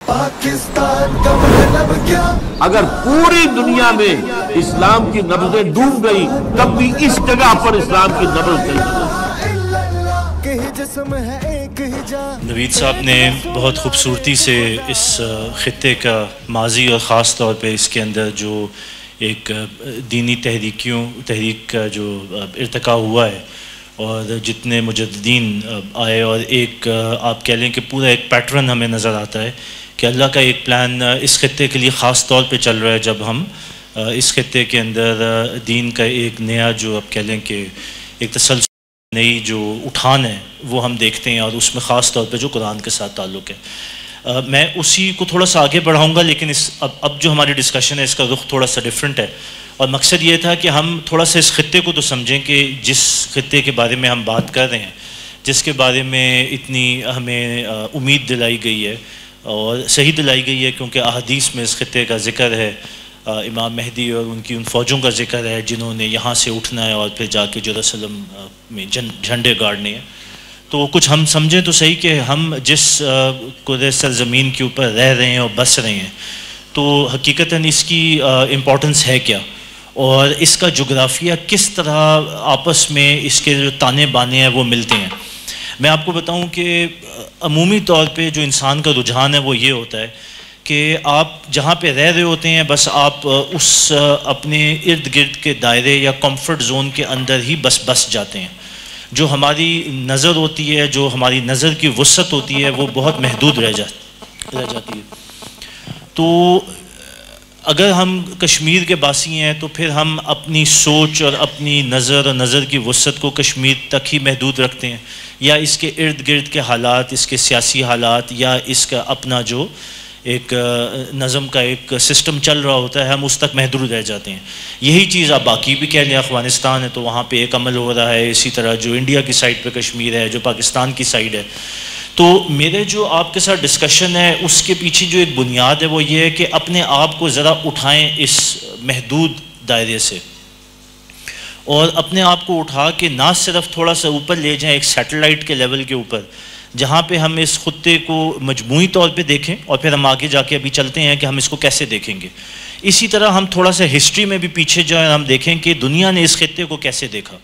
پاکستان کا مطلب کیا؟ اگر پوری دنیا میں اسلام کی نبضیں ڈوب گئی تب بھی اس جگہ پر اسلام کی نبض چل رہی ہے۔ نوید صاحب نے بہت خوبصورتی سے اس خطے کا ماضی اور خاص طور پہ اس کے اندر جو ایک دینی تحریک کا جو ارتقاء ہوا ہے اور جتنے مجددین آئے، اور ایک آپ کہہ لیں کہ پورا ایک پیٹرن ہمیں نظر آتا ہے کہ اللہ کا ایک پلان اس خطے کے لیے خاص طور پہ چل رہا ہے۔ جب ہم اس خطے کے اندر دین کا ایک نیا جو آپ کہہ لیں کہ ایک تسلسل، نئی جو اٹھان ہے وہ ہم دیکھتے ہیں، اور اس میں خاص طور پہ جو قرآن کے ساتھ تعلق ہے۔ میں اسی کو تھوڑا سا آگے بڑھاؤں گا، لیکن اب جو ہماری ڈسکشن ہے اس کا رخ تھوڑا سا ڈیفرنٹ ہے، اور مقصد یہ تھا کہ ہم تھوڑا سا اس خطے کو تو سمجھیں کہ جس خطے کے بارے میں ہم بات کر رہے ہیں، جس کے بارے میں اتنی ہمیں امید دلائی گئی ہے اور صحیح دلائی گئی ہے، کیونکہ احادیث میں اس خطے کا ذکر ہے، امام مہدی اور ان کی ان فوجوں کا ذکر ہے جنہوں نے یہاں سے اٹھنا ہے اور پھر جا کے یروشلم میں جھنڈے گاڑنے ہیں۔ تو کچھ ہم سمجھیں تو صحیح کہ ہم جس قدر سرزمین کے اوپر رہ رہے ہیں اور بس رہے ہیں، تو حقیقتاً اس کی امپورٹنس ہے کیا، اور اس کا جغرافیہ کس طرح آپس میں اس کے جو تانے بانے ہیں وہ ملتے ہیں۔ میں آپ کو بتاؤں کہ عمومی طور پہ جو انسان کا رجحان ہے وہ یہ ہوتا ہے کہ آپ جہاں پہ رہ رہے ہوتے ہیں بس آپ اس اپنے ارد گرد کے دائرے یا کمفرٹ زون کے اندر ہی بس جاتے ہیں۔ جو ہماری نظر ہوتی ہے، جو ہماری نظر کی وسعت ہوتی ہے، وہ بہت محدود رہ جاتی ہے۔ تو اگر ہم کشمیر کے باسی ہیں تو پھر ہم اپنی سوچ اور اپنی نظر کی وسعت کو کشمیر تک ہی محدود رکھتے ہیں، یا اس کے ارد گرد کے حالات، اس کے سیاسی حالات، یا اس کا اپنا جو ایک نظم کا ایک سسٹم چل رہا ہوتا ہے، ہم اس تک محدود رہ جاتے ہیں۔ یہی چیز آپ باقی بھی کہہ لیں، افغانستان ہے تو وہاں پہ ایک عمل ہو رہا ہے، اسی طرح جو انڈیا کی سائڈ پہ کشمیر ہے، جو پاکستان کی سائڈ ہے۔ تو میرے جو آپ کے ساتھ ڈسکشن ہے اس کے پیچھے جو ایک بنیاد ہے وہ یہ ہے کہ اپنے آپ کو ذرا اٹھائیں اس محدود دائرے سے، اور اپنے آپ کو اٹھا کے نہ صرف تھوڑا سا اوپر لے جائیں ایک سیٹلائٹ کے لیول کے اوپر، جہاں پہ ہم اس خطے کو مجموعی طور پہ دیکھیں، اور پھر ہم آگے جا کے ابھی چلتے ہیں کہ ہم اس کو کیسے دیکھیں گے۔ اسی طرح ہم تھوڑا سا ہسٹری میں بھی پیچھے جائیں، ہم دیکھیں کہ دنیا نے اس خطے کو کیسے دیکھا،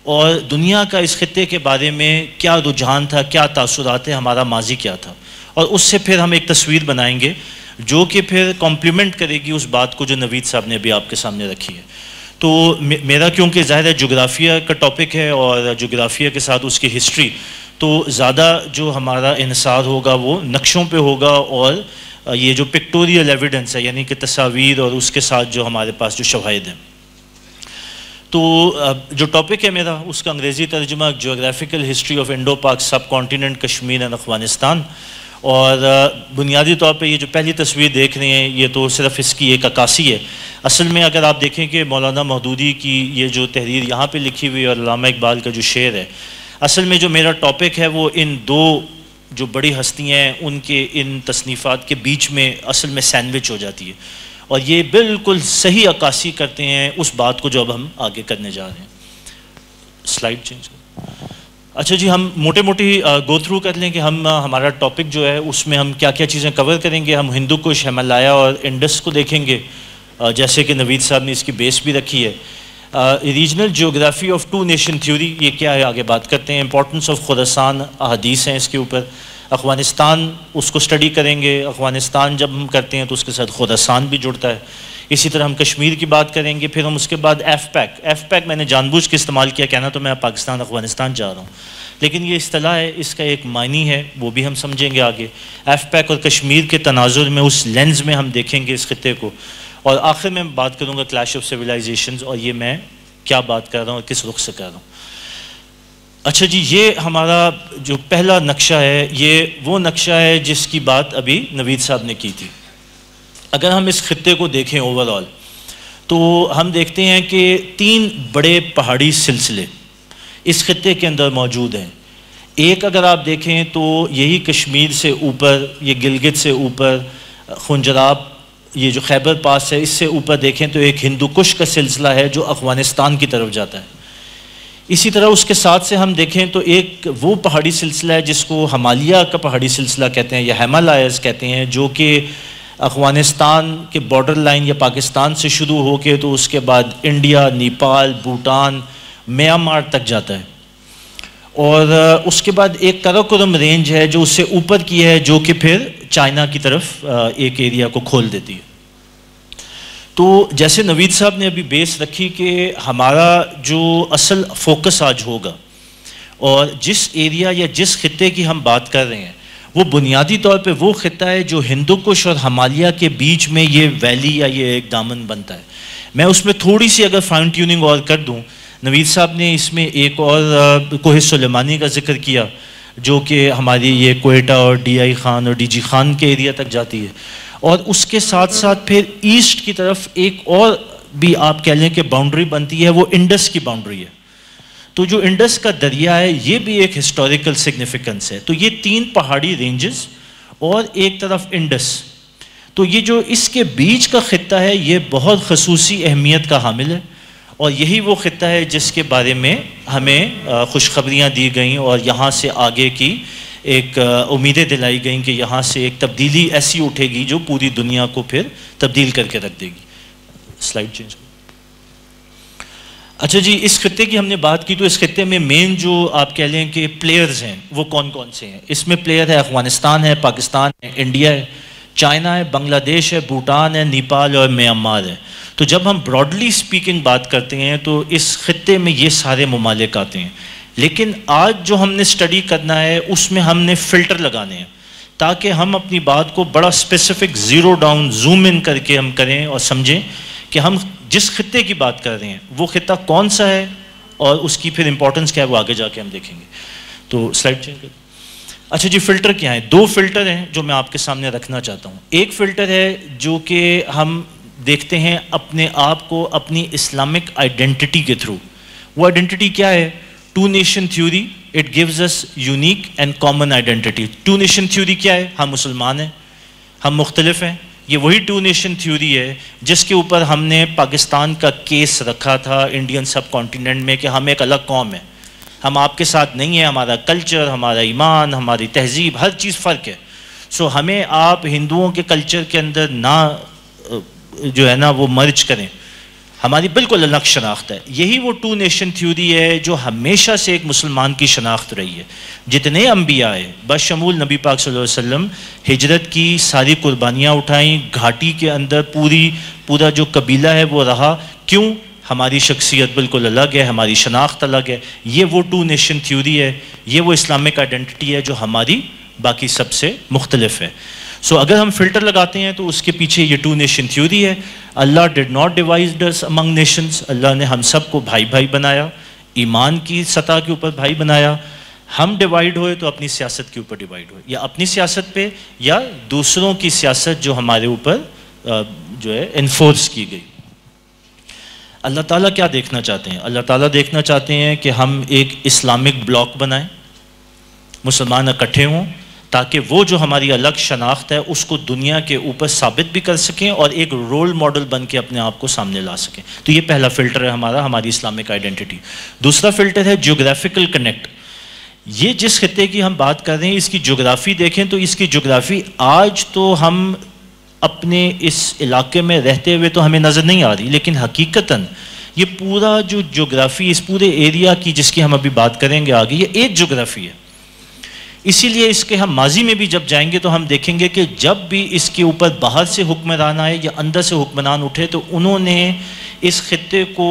اور دنیا کا اس خطے کے بارے میں کیا رجحان تھا، کیا تاثرات ہیں، ہمارا ماضی کیا تھا، اور اس سے پھر ہم ایک تصویر بنائیں گے جو کہ پھر کمپلیمنٹ کرے گی اس بات کو جو نوید صاحب نے ابھی آپ کے سامنے رکھی ہے۔ تو میرا کیونکہ ظاہر ہے جغرافیہ کا ٹاپک ہے، اور جغرافیہ کے ساتھ اس کی ہسٹری، تو زیادہ جو ہمارا انحصار ہوگا وہ نقشوں پہ ہوگا، اور یہ جو پکٹوریل ایویڈنس ہے، یعنی کہ تصاویر اور اس کے ساتھ جو ہمارے پاس جو شواہد ہیں۔ تو جو ٹاپک ہے میرا، اس کا انگریزی ترجمہ جیوگرافیکل ہسٹری آف انڈو پاک سب کانٹیننٹ کشمیر اینڈ افغانستان، اور بنیادی طور پہ یہ جو پہلی تصویر دیکھ رہے ہیں یہ تو صرف اس کی ایک عکاسی ہے۔ اصل میں اگر آپ دیکھیں کہ مولانا مودودی کی یہ جو تحریر یہاں پہ لکھی ہوئی اور علامہ اقبال کا جو شعر ہے، اصل میں جو میرا ٹاپک ہے وہ ان دو جو بڑی ہستیاں ہیں ان کے ان تصنیفات کے بیچ میں اصل میں سینڈوچ ہو جاتی ہے، اور یہ بالکل صحیح عکاسی کرتے ہیں اس بات کو جو اب ہم آگے کرنے جا رہے ہیں۔ سلائیڈ چینج کریں۔ اچھا جی، ہم موٹے گو تھرو کر لیں کہ ہمارا ٹاپک جو ہے اس میں ہم کیا کیا چیزیں کور کریں گے۔ ہم ہندو کش، ہمالیہ اور انڈس کو دیکھیں گے، جیسے کہ نوید صاحب نے اس کی بیس بھی رکھی ہے۔ Regional geography of two nation theory, یہ کیا ہے آگے بات کرتے ہیں۔ امپورٹنس آف خراسان، احادیث ہیں اس کے اوپر۔ افغانستان اس کو اسٹڈی کریں گے، افغانستان جب ہم کرتے ہیں تو اس کے ساتھ خراسان بھی جڑتا ہے۔ اسی طرح ہم کشمیر کی بات کریں گے، پھر ہم اس کے بعد ایف پیک میں نے جان بوجھ کے استعمال کیا، کہنا تو میں پاکستان افغانستان جا رہا ہوں، لیکن یہ اصطلاح ہے، اس کا ایک معنی ہے، وہ بھی ہم سمجھیں گے آگے۔ ایف پیک اور کشمیر کے تناظر میں اس لینز میں ہم دیکھیں گے اس خطے کو، اور آخر میں بات کروں گا کلیش آف سویلائزیشنز، اور یہ میں کیا بات کر رہا ہوں اور کس رخ سے کر رہا ہوں۔ اچھا جی، یہ ہمارا جو پہلا نقشہ ہے یہ وہ نقشہ ہے جس کی بات ابھی نوید صاحب نے کی تھی۔ اگر ہم اس خطے کو دیکھیں اوور آل تو ہم دیکھتے ہیں کہ 3 بڑے پہاڑی سلسلے اس خطے کے اندر موجود ہیں۔ ایک اگر آپ دیکھیں تو یہی کشمیر سے اوپر، یہ گلگت سے اوپر، خنجراب، یہ جو خیبر پاس ہے، اس سے اوپر دیکھیں تو ایک ہندو کش کا سلسلہ ہے جو افغانستان کی طرف جاتا ہے۔ اسی طرح اس کے ساتھ سے ہم دیکھیں تو ایک وہ پہاڑی سلسلہ ہے جس کو ہمالیہ کا پہاڑی سلسلہ کہتے ہیں یا ہیمالائز کہتے ہیں، جو کہ افغانستان کے بارڈر لائن یا پاکستان سے شروع ہو کے تو اس کے بعد انڈیا، نیپال، بھوٹان، میانمار تک جاتا ہے، اور اس کے بعد ایک کراکورم رینج ہے جو اس سے اوپر کی ہے، جو کہ پھر چائنا کی طرف ایک ایریا کو کھول دیتی ہے۔ تو جیسے نوید صاحب نے ابھی بیس رکھی کہ ہمارا جو اصل فوکس آج ہوگا اور جس ایریا یا جس خطے کی ہم بات کر رہے ہیں وہ بنیادی طور پہ وہ خطہ ہے جو ہندو کش اور ہمالیہ کے بیچ میں یہ ویلی یا یہ ایک دامن بنتا ہے۔ میں اس میں تھوڑی سی اگر فائن ٹیوننگ اور کر دوں، نوید صاحب نے اس میں ایک اور کوہ سلیمانی کا ذکر کیا جو کہ ہماری یہ کوئٹہ اور ڈی آئی خان اور ڈی جی خان کے ایریا تک جاتی ہے، اور اس کے ساتھ ساتھ پھر ایسٹ کی طرف ایک اور بھی آپ کہہ لیں کہ باؤنڈری بنتی ہے، وہ انڈس کی باؤنڈری ہے۔ تو جو انڈس کا دریا ہے یہ بھی ایک ہسٹوریکل سگنیفیکنس ہے۔ تو یہ 3 پہاڑی رینجز اور ایک طرف انڈس، تو یہ جو اس کے بیچ کا خطہ ہے یہ بہت خصوصی اہمیت کا حامل ہے، اور یہی وہ خطہ ہے جس کے بارے میں ہمیں خوشخبریاں دی گئیں اور یہاں سے آگے کی ایک امیدیں دلائی گئیں کہ یہاں سے ایک تبدیلی ایسی اٹھے گی جو پوری دنیا کو پھر تبدیل کر کے رکھ دے گی۔ Slide change. اچھا جی، اس خطے کی ہم نے بات کی، تو اس خطے میں مین جو آپ کہہ لیں کہ پلیئرز ہیں وہ کون کون سے ہیں؟ اس میں پلیئر ہے افغانستان ہے، پاکستان ہے، انڈیا ہے، چائنا ہے، بنگلہ دیش ہے، بھوٹان ہے، نیپال اور میانمار ہے۔ تو جب ہم براڈلی سپیکنگ بات کرتے ہیں تو اس خطے میں یہ سارے ممالک آتے ہیں، لیکن آج جو ہم نے اسٹڈی کرنا ہے اس میں ہم نے فلٹر لگانے ہیں تاکہ ہم اپنی بات کو بڑا specific zero down zoom in کر کے ہم کریں اور سمجھیں کہ ہم جس خطے کی بات کر رہے ہیں وہ خطہ کون سا ہے اور اس کی پھر امپورٹنس کیا ہے وہ آگے جا کے ہم دیکھیں گے۔ تو سلائڈ چینج کر۔ اچھا جی، فلٹر کیا ہیں؟ 2 فلٹر ہیں جو میں آپ کے سامنے رکھنا چاہتا ہوں۔ ایک فلٹر ہے جو کہ ہم دیکھتے ہیں اپنے آپ کو اپنی اسلامک آئیڈینٹی کے تھرو۔ وہ آئیڈینٹی کیا ہے؟ 2 nation theory, it gives us unique and common identity. 2 nation theory کیا ہے؟ ہم مسلمان ہیں، ہم مختلف ہیں۔ یہ وہی 2 نیشن تھیوری ہے جس کے اوپر ہم نے پاکستان کا کیس رکھا تھا انڈین سب کانٹیننٹ میں کہ ہم ایک الگ قوم ہیں، ہم آپ کے ساتھ نہیں ہیں، ہمارا کلچر، ہمارا ایمان، ہماری تہذیب، ہر چیز فرق ہے۔ سو ہمیں آپ ہندوؤں کے کلچر کے اندر نہ جو ہے نا وہ مرج کریں، ہماری بالکل الگ شناخت ہے۔ یہی وہ 2 نیشن تھیوری ہے جو ہمیشہ سے ایک مسلمان کی شناخت رہی ہے۔ جتنے انبیاء ہیں بشمول نبی پاک صلی اللہ علیہ وسلم، ہجرت کی ساری قربانیاں اٹھائیں، گھاٹی کے اندر پورا جو قبیلہ ہے وہ رہا۔ کیوں؟ ہماری شخصیت بالکل الگ ہے، ہماری شناخت الگ ہے۔ یہ وہ 2 نیشن تھیوری ہے، یہ وہ اسلامک آئیڈینٹی ہے جو ہماری باقی سب سے مختلف ہے۔ سو اگر ہم فلٹر لگاتے ہیں تو اس کے پیچھے یہ 2 نیشن تھیوری ہے۔ اللہ did not divide us among nations, اللہ نے ہم سب کو بھائی بھائی بنایا، ایمان کی سطح کے اوپر بھائی بنایا۔ ہم ڈیوائیڈ ہوئے تو اپنی سیاست کے اوپر ڈیوائیڈ ہوئے، یا اپنی سیاست پہ یا دوسروں کی سیاست جو ہمارے اوپر جو ہے انفورس کی گئی۔ اللہ تعالیٰ کیا دیکھنا چاہتے ہیں؟ اللہ تعالیٰ دیکھنا چاہتے ہیں کہ ہم ایک اسلامک بلاک بنائیں، مسلمان اکٹھے ہوں، تاکہ وہ جو ہماری الگ شناخت ہے اس کو دنیا کے اوپر ثابت بھی کر سکیں اور ایک رول ماڈل بن کے اپنے آپ کو سامنے لا سکیں۔ تو یہ پہلا فلٹر ہے ہماری اسلامک آئیڈینٹی۔ دوسرا فلٹر ہے جیوگرافیکل کنیکٹ۔ یہ جس خطے کی ہم بات کر رہے ہیں اس کی جغرافی دیکھیں تو اس کی جغرافی آج تو ہم اپنے اس علاقے میں رہتے ہوئے تو ہمیں نظر نہیں آ رہی، لیکن حقیقتاً یہ پورا جو جغرافی اس پورے ایریا کی جس کی ہم ابھی بات کریں گے آگے، یہ ایک جغرافی ہے۔ اسی لیے اس کے ہم ماضی میں بھی جب جائیں گے تو ہم دیکھیں گے کہ جب بھی اس کے اوپر باہر سے حکمران آئے یا اندر سے حکمران اٹھے تو انہوں نے اس خطے کو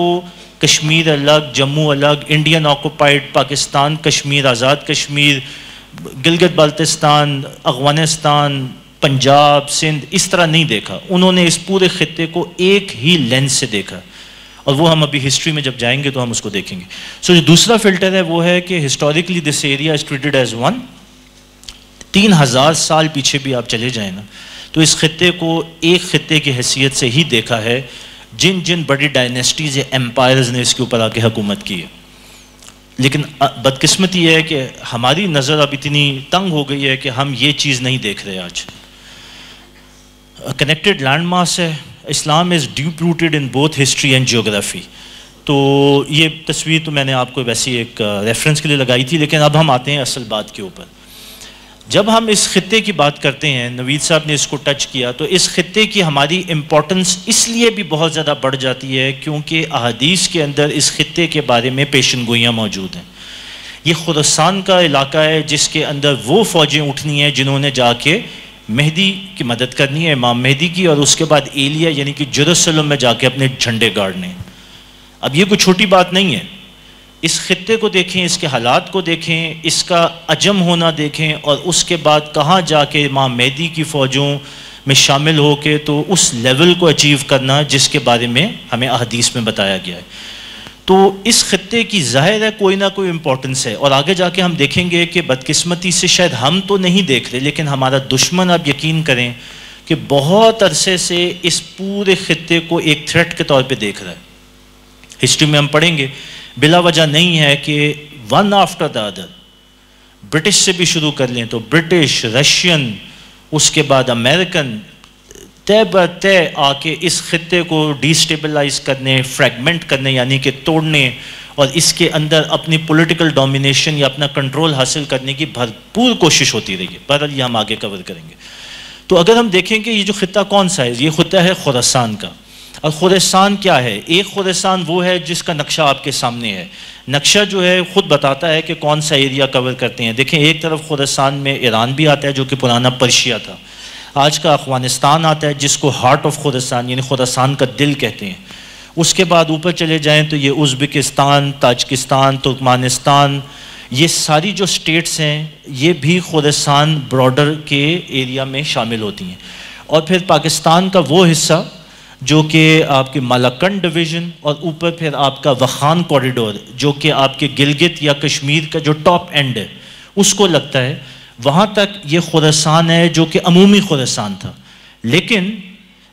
کشمیر الگ، جموں الگ، انڈین آکوپائڈ پاکستان، کشمیر آزاد کشمیر، گلگت بلتستان، افغانستان، پنجاب، سندھ اس طرح نہیں دیکھا۔ انہوں نے اس پورے خطے کو ایک ہی لینس سے دیکھا، اور وہ ہم ابھی ہسٹری میں جب جائیں گے تو ہم اس کو دیکھیں گے۔ سو جو دوسرا فلٹر ہے وہ ہے کہ historically this area is treated as one. 3000 سال پیچھے بھی آپ چلے جائیں نا تو اس خطے کو ایک خطے کی حیثیت سے ہی دیکھا ہے، جن بڑی ڈائنیسٹیز یا ایمپائرز نے اس کے اوپر آ کے حکومت کی ہے۔ لیکن بدقسمتی یہ ہے کہ ہماری نظر اب اتنی تنگ ہو گئی ہے کہ ہم یہ چیز نہیں دیکھ رہے آج۔ کنیکٹڈ لینڈ ماس ہے، Islam is deep rooted in both history and geography. تو یہ تصویر تو میں نے آپ کو ویسی ایک ریفرنس کے لیے لگائی تھی، لیکن اب ہم آتے ہیں اصل بات کے اوپر. جب ہم اس خطے کی بات کرتے ہیں، نوید صاحب نے اس کو ٹچ کیا، تو اس خطے کی ہماری امپورٹنس اس لیے بھی بہت زیادہ بڑھ جاتی ہے کیونکہ احادیث کے اندر اس خطے کے بارے میں پیشن گوئیاں موجود ہیں. یہ خراسان کا علاقہ ہے جس کے اندر وہ فوجیں اٹھنی ہیں جنہوں نے جا کے مہدی کی مدد کرنی ہے، امام مہدی کی، اور اس کے بعد ایلیا یعنی کہ جیروسلم میں جا کے اپنے جھنڈے گاڑنے. اب یہ کوئی چھوٹی بات نہیں ہے. اس خطے کو دیکھیں، اس کے حالات کو دیکھیں، اس کا عجم ہونا دیکھیں، اور اس کے بعد کہاں جا کے امام مہدی کی فوجوں میں شامل ہو کے تو اس لیول کو اچیو کرنا جس کے بارے میں ہمیں احادیث میں بتایا گیا ہے. تو اس خطے کی ظاہر ہے کوئی نہ کوئی امپورٹنس ہے، اور آگے جا کے ہم دیکھیں گے کہ بدقسمتی سے شاید ہم تو نہیں دیکھ رہے، لیکن ہمارا دشمن، آپ یقین کریں کہ بہت عرصے سے اس پورے خطے کو ایک تھریٹ کے طور پہ دیکھ رہا ہے. ہسٹری میں ہم پڑھیں گے، بلا وجہ نہیں ہے کہ one after the other, British سے بھی شروع کر لیں تو برٹش، رشین، اس کے بعد امریکن، طے بر طے آ کے اس خطے کو ڈیسٹیبلائز کرنے، فریگمنٹ کرنے یعنی کہ توڑنے، اور اس کے اندر اپنی پولیٹیکل ڈومینیشن یا اپنا کنٹرول حاصل کرنے کی بھرپور کوشش ہوتی رہی ہے. بہرحال یہ ہم آگے کور کریں گے. تو اگر ہم دیکھیں کہ یہ جو خطہ کون سا ہے، یہ خطہ ہے خراسان کا. اور خراسان کیا ہے؟ ایک خراسان وہ ہے جس کا نقشہ آپ کے سامنے ہے. نقشہ جو ہے خود بتاتا ہے کہ کون سا ایریا کور کرتے ہیں. دیکھیں، ایک طرف خراسان میں ایران بھی آتا ہے جو کہ پرانا پرشیا تھا. آج کا افغانستان آتا ہے جس کو ہارٹ آف خراسان یعنی خراسان کا دل کہتے ہیں. اس کے بعد اوپر چلے جائیں تو یہ ازبکستان، تاجکستان، ترکمانستان، یہ ساری جو سٹیٹس ہیں یہ بھی خراسان بارڈر کے ایریا میں شامل ہوتی ہیں. اور پھر پاکستان کا وہ حصہ جو کہ آپ کے مالاکنڈ ڈویژن، اور اوپر پھر آپ کا وخان کوریڈور جو کہ آپ کے گلگت یا کشمیر کا جو ٹاپ اینڈ ہے اس کو لگتا ہے. وہاں تک یہ خراسان ہے جو کہ عمومی خراسان تھا. لیکن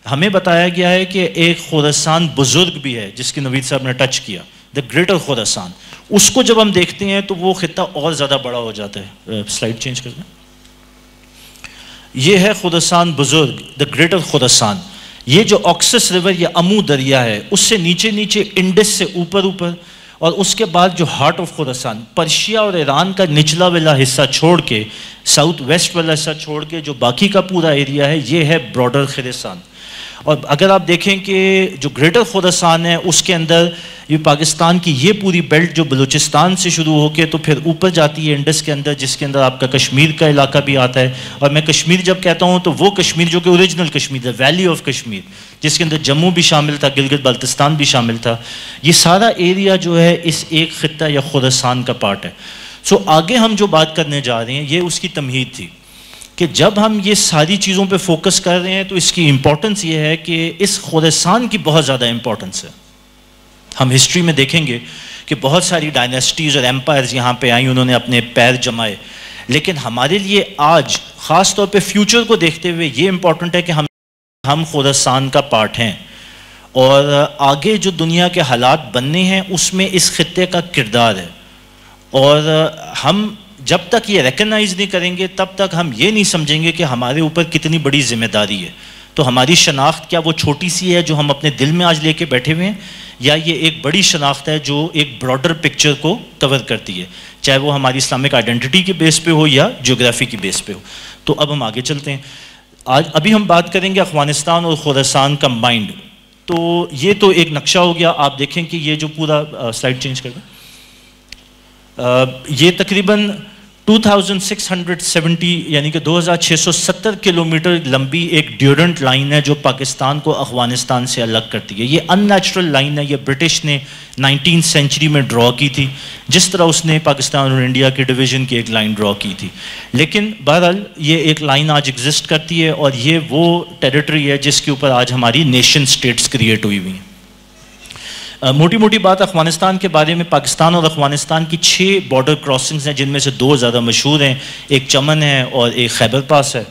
ہمیں بتایا گیا ہے کہ ایک خراسان بزرگ بھی ہے جس کی نوید صاحب نے ٹچ کیا، دا گریٹر خراسان. اس کو جب ہم دیکھتے ہیں تو وہ خطہ اور زیادہ بڑا ہو جاتا ہے. سلائیڈ چینج کر دیں. یہ ہے خراسان بزرگ، دا گریٹر خراسان. یہ جو آکسس ریور یا امو دریا ہے اس سے نیچے نیچے انڈس سے اوپر اوپر، اور اس کے بعد جو ہارٹ آف خراسان پرشیا اور ایران کا نچلا والا حصہ چھوڑ کے، ساؤتھ ویسٹ والا حصہ چھوڑ کے جو باقی کا پورا ایریا ہے یہ ہے براڈر خراسان. اور اگر آپ دیکھیں کہ جو گریٹر خراسان ہے اس کے اندر یہ پاکستان کی یہ پوری بیلٹ جو بلوچستان سے شروع ہو کے تو پھر اوپر جاتی ہے انڈس کے اندر، جس کے اندر آپ کا کشمیر کا علاقہ بھی آتا ہے. اور میں کشمیر جب کہتا ہوں تو وہ کشمیر جو کہ اوریجنل کشمیر ہے، ویلی آف کشمیر، جس کے اندر جموں بھی شامل تھا، گلگت بلتستان بھی شامل تھا. یہ سارا ایریا جو ہے اس ایک خطہ یا خراسان کا پارٹ ہے. سو آگے ہم جو بات کرنے جا رہے ہیں یہ اس کی تمہید تھی کہ جب ہم یہ ساری چیزوں پہ فوکس کر رہے ہیں تو اس کی امپورٹنس یہ ہے کہ اس خراسان کی بہت زیادہ امپورٹنس ہے. ہم ہسٹری میں دیکھیں گے کہ بہت ساری ڈائناسٹیز اور ایمپائرز یہاں پہ آئیں، انہوں نے اپنے پیر جمائے. لیکن ہمارے لیے آج خاص طور پہ فیوچر کو دیکھتے ہوئے یہ امپورٹنٹ ہے کہ ہم خراسان کا پارٹ ہیں، اور آگے جو دنیا کے حالات بننے ہیں اس میں اس خطے کا کردار ہے. اور ہم جب تک یہ ریکگنائز نہیں کریں گے تب تک ہم یہ نہیں سمجھیں گے کہ ہمارے اوپر کتنی بڑی ذمہ داری ہے. تو ہماری شناخت کیا وہ چھوٹی سی ہے جو ہم اپنے دل میں آج لے کے بیٹھے ہوئے ہیں، یا یہ ایک بڑی شناخت ہے جو ایک براڈر پکچر کو کور کرتی ہے، چاہے وہ ہماری اسلامک آئیڈینٹی کے بیس پہ ہو یا جیوگرافی کی بیس پہ ہو. تو اب ہم آگے چلتے ہیں. ابھی ہم بات کریں گے افغانستان اور خراسان کمبائنڈ. تو یہ تو ایک نقشہ ہو گیا. آپ دیکھیں کہ یہ جو پورا سلائڈ چینج کر دیں، یہ تقریباً 2670 یعنی کہ 2670 کلومیٹر لمبی ایک ڈیورنٹ لائن ہے جو پاکستان کو افغانستان سے الگ کرتی ہے. یہ ان نیچرل لائن ہے، یہ برٹش نے 19 سینچری میں ڈرا کی تھی، جس طرح اس نے پاکستان اور انڈیا کے ڈویژن کی ایک لائن ڈرا کی تھی. لیکن بہرحال یہ ایک لائن آج ایگزسٹ کرتی ہے، اور یہ وہ ٹیریٹری ہے جس کے اوپر آج ہماری نیشن سٹیٹس کریٹ ہوئی ہوئی ہیں. موٹی موٹی بات افغانستان کے بارے میں، پاکستان اور افغانستان کی 6 بارڈر کراسنگز ہیں جن میں سے 2 زیادہ مشہور ہیں، ایک چمن ہے اور ایک خیبر پاس ہے.